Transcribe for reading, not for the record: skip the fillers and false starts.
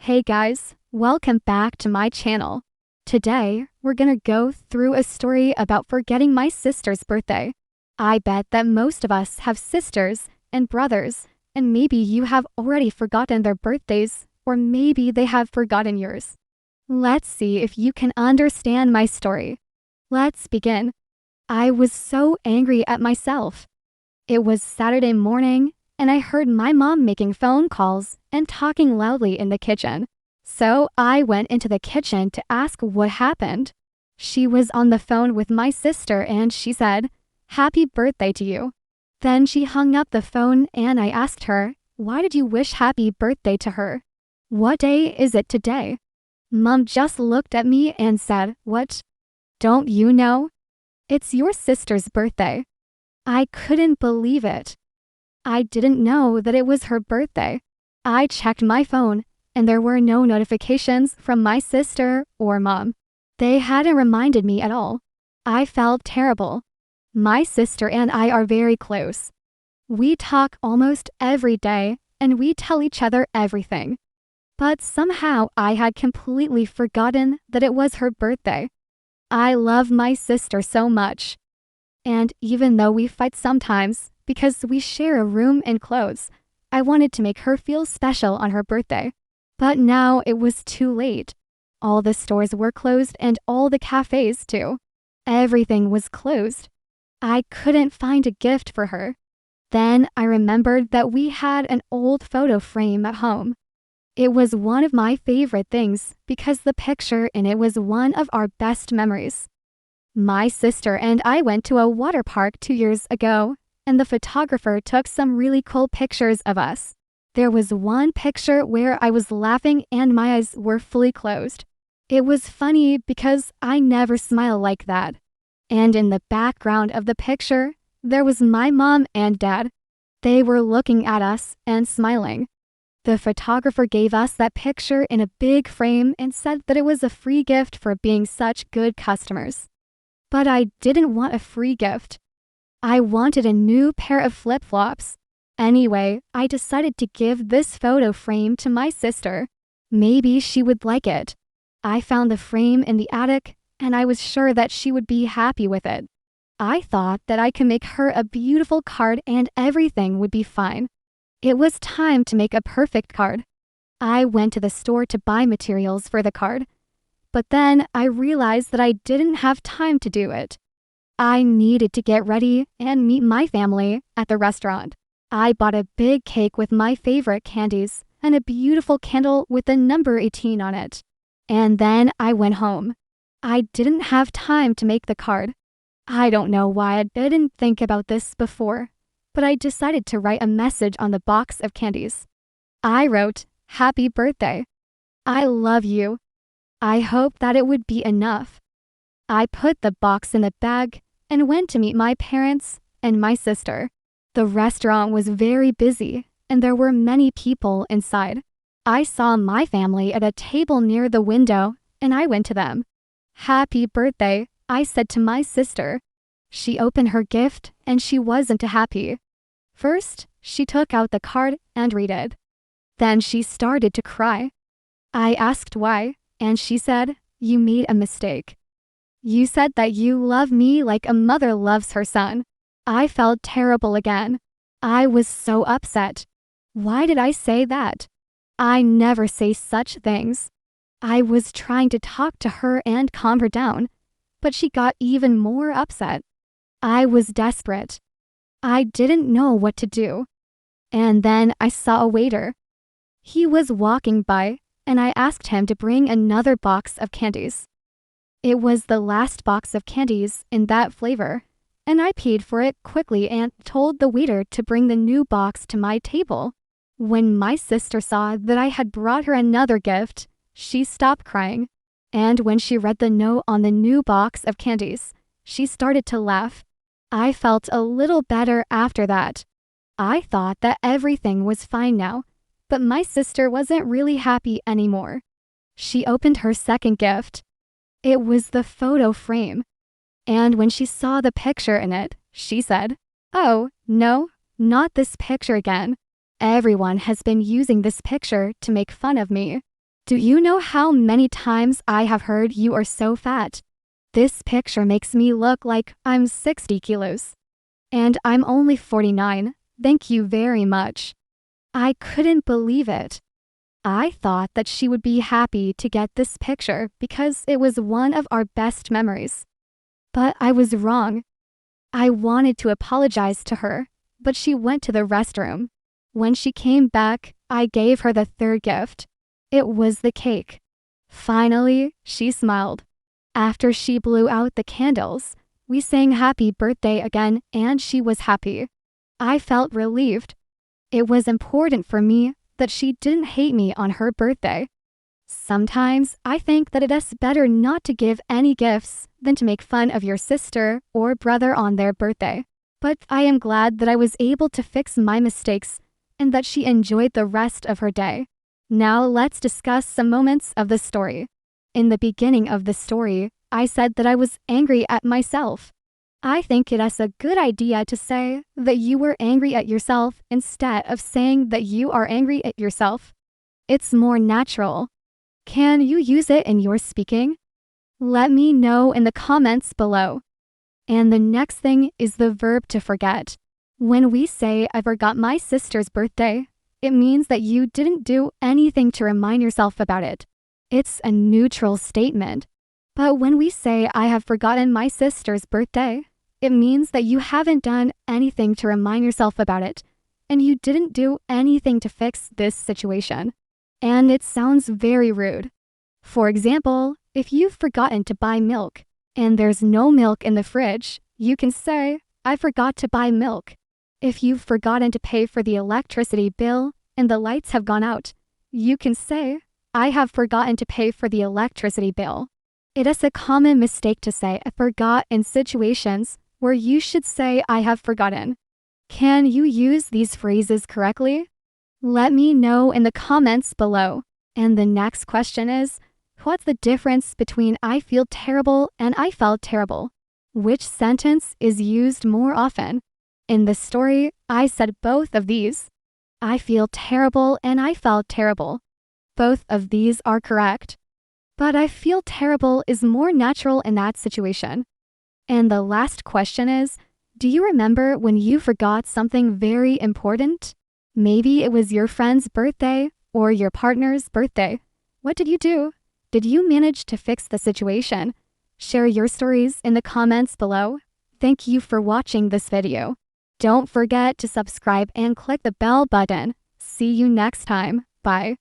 Hey guys, welcome back to my channel. Today, we're gonna go through a story about forgetting my sister's birthday. I bet that most of us have sisters and brothers, and maybe you have already forgotten their birthdays, or maybe they have forgotten yours. Let's see if you can understand my story. Let's begin. I was so angry at myself. It was Saturday morning, and I heard my mom making phone calls and talking loudly in the kitchen. So I went into the kitchen to ask what happened. She was on the phone with my sister and she said, "Happy birthday to you." Then she hung up the phone and I asked her, "Why did you wish happy birthday to her? What day is it today?" Mom just looked at me and said, "What? Don't you know? It's your sister's birthday." I couldn't believe it. I didn't know that it was her birthday. I checked my phone, and there were no notifications from my sister or mom. They hadn't reminded me at all. I felt terrible. My sister and I are very close. We talk almost every day, and we tell each other everything. But somehow I had completely forgotten that it was her birthday. I love my sister so much. And even though we fight sometimes, because we share a room and clothes, I wanted to make her feel special on her birthday. But now it was too late. All the stores were closed and all the cafes too. Everything was closed. I couldn't find a gift for her. Then I remembered that we had an old photo frame at home. It was one of my favorite things because the picture in it was one of our best memories. My sister and I went to a water park 2 years ago, and the photographer took some really cool pictures of us. There was one picture where I was laughing and my eyes were fully closed. It was funny because I never smile like that. And in the background of the picture, there was my mom and dad. They were looking at us and smiling. The photographer gave us that picture in a big frame and said that it was a free gift for being such good customers. But I didn't want a free gift. I wanted a new pair of flip-flops. Anyway, I decided to give this photo frame to my sister. Maybe she would like it. I found the frame in the attic, and I was sure that she would be happy with it. I thought that I could make her a beautiful card and everything would be fine. It was time to make a perfect card. I went to the store to buy materials for the card, but then I realized that I didn't have time to do it. I needed to get ready and meet my family at the restaurant. I bought a big cake with my favorite candies and a beautiful candle with the number 18 on it. And then I went home. I didn't have time to make the card. I don't know why I didn't think about this before, but I decided to write a message on the box of candies. I wrote, "Happy birthday. I love you." I hoped that it would be enough. I put the box in the bag and went to meet my parents and my sister. The restaurant was very busy and there were many people inside. I saw my family at a table near the window and I went to them. "Happy birthday," I said to my sister. She opened her gift and she wasn't happy. First, she took out the card and read it. Then she started to cry. I asked why, and she said, "You made a mistake. You said that you love me like a mother loves her son." I felt terrible again. I was so upset. Why did I say that? I never say such things. I was trying to talk to her and calm her down, but she got even more upset. I was desperate. I didn't know what to do. And then I saw a waiter. He was walking by, and I asked him to bring another box of candies. It was the last box of candies in that flavor, and I paid for it quickly and told the waiter to bring the new box to my table. When my sister saw that I had brought her another gift, she stopped crying, and when she read the note on the new box of candies, she started to laugh. I felt a little better after that. I thought that everything was fine now, but my sister wasn't really happy anymore. She opened her second gift. It was the photo frame. And when she saw the picture in it, she said, "Oh, no, not this picture again. Everyone has been using this picture to make fun of me." Do you know how many times I have heard you are so fat? This picture makes me look like I'm 60 kilos. And I'm only 49. Thank you very much. I couldn't believe it. I thought that she would be happy to get this picture because it was one of our best memories. But I was wrong. I wanted to apologize to her, but she went to the restroom. When she came back, I gave her the third gift. It was the cake. Finally, she smiled. After she blew out the candles, we sang happy birthday again and she was happy. I felt relieved. It was important for me that she didn't hate me on her birthday. Sometimes I think that it is better not to give any gifts than to make fun of your sister or brother on their birthday. But I am glad that I was able to fix my mistakes and that she enjoyed the rest of her day. Now let's discuss some moments of the story. In the beginning of the story, I said that I was angry at myself. I think it is a good idea to say that you were angry at yourself instead of saying that you are angry at yourself. It's more natural. Can you use it in your speaking? Let me know in the comments below. And the next thing is the verb to forget. When we say I forgot my sister's birthday, it means that you didn't do anything to remind yourself about it. It's a neutral statement. But when we say I have forgotten my sister's birthday, it means that you haven't done anything to remind yourself about it, and you didn't do anything to fix this situation. And it sounds very rude. For example, if you've forgotten to buy milk, and there's no milk in the fridge, you can say, I forgot to buy milk. If you've forgotten to pay for the electricity bill, and the lights have gone out, you can say, I have forgotten to pay for the electricity bill. It is a common mistake to say I forgot in situations where you should say I have forgotten. Can you use these phrases correctly? Let me know in the comments below. And the next question is, what's the difference between I feel terrible and I felt terrible? Which sentence is used more often? In the story, I said both of these. I feel terrible and I felt terrible. Both of these are correct. But I feel terrible is more natural in that situation. And the last question is, do you remember when you forgot something very important? Maybe it was your friend's birthday or your partner's birthday. What did you do? Did you manage to fix the situation? Share your stories in the comments below. Thank you for watching this video. Don't forget to subscribe and click the bell button. See you next time. Bye.